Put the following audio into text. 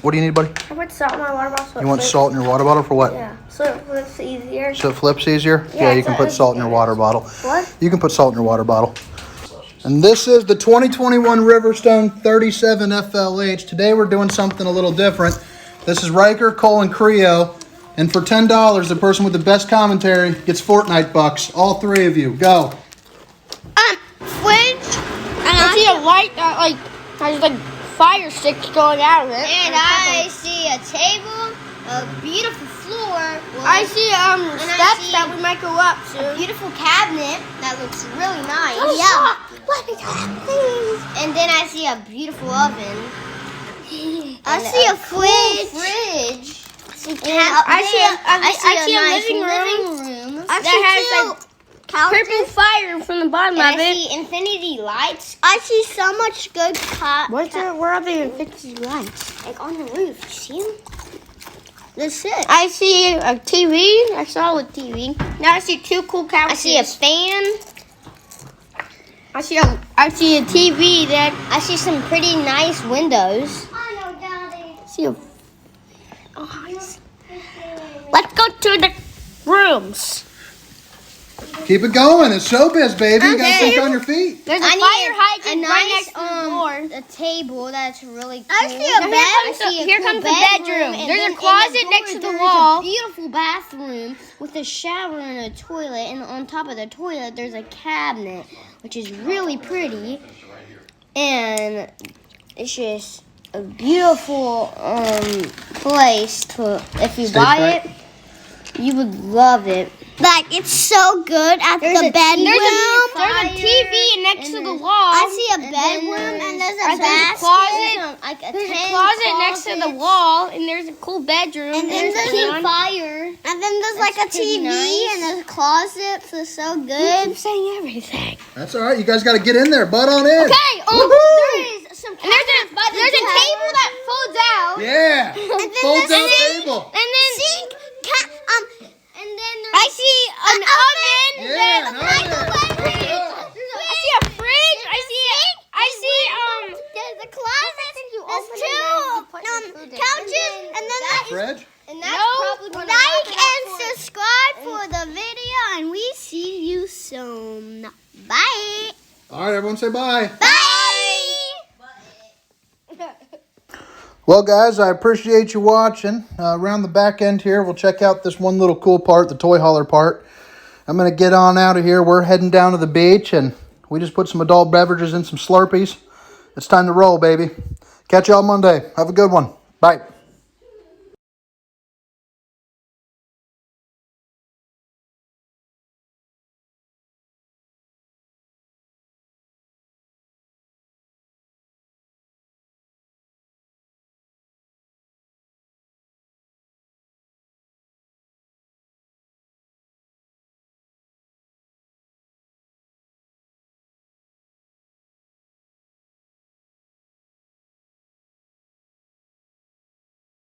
What do you need, buddy? I put salt in my water bottle. So You want salt in your water bottle for what? Yeah, so it flips easier. So it flips easier? Yeah, you can put salt in your water bottle. What? You can put salt in your water bottle. And this is the 2021 Riverstone 37 FLH. Today we're doing something a little different. This is Riker, Cole, and Creo. And for $10, the person with the best commentary gets Fortnite bucks. All three of you. Go. Fridge. And I see a light that has fire sticks going out of it. And I see a table, a beautiful floor. I see steps that we might go up to. A beautiful cabinet that looks really nice. Yeah. And then I see a beautiful oven. I see a fridge. I see a living room that has purple fire from the bottom of it. I see infinity lights. I see so much good Where are the infinity lights? Like on the roof. You see them? That's it. I see a TV. I saw a TV. Now I see two cool couches. I see a fan. I see a TV that I see some pretty nice windows. I see a. Let's go to the rooms. Keep it going. It's showbiz, baby. You gotta think on your feet. There's a fire hydrant right next to the door. A table that's really cool. I see a bed. Here comes the bedroom. There's a closet next to the wall. There's a beautiful bathroom with a shower and a toilet. And on top of the toilet, there's a cabinet, which is really pretty. And it's just a beautiful place to. If you buy it, you would love it. Like, it's so good at the bedroom. There's a TV next to the wall. I see a bedroom and there's a basket. There's a closet next to the wall, and there's a cool bedroom. And then there's a fire. And then there's like a TV and there's a closet. So good. I'm saying everything. That's all right. You guys gotta get in there. Butt on in. Okay. There is some. And there's a table that folds out. Yeah. Folds out table. And then sink. And then I see an oven. Yeah, an oven. I see a fridge. I see There's a closet. There's two couches, and then A fridge. and that's probably gonna like wrap it and up for subscribe for the video, and we see you soon. Bye. All right, everyone say bye. Bye. Well, guys, I appreciate you watching. Around the back end here, we'll check out this one little cool part, the toy hauler part. I'm going to get on out of here. We're heading down to the beach, and we just put some adult beverages in some Slurpees. It's time to roll, baby. Catch y'all Monday. Have a good one. Bye.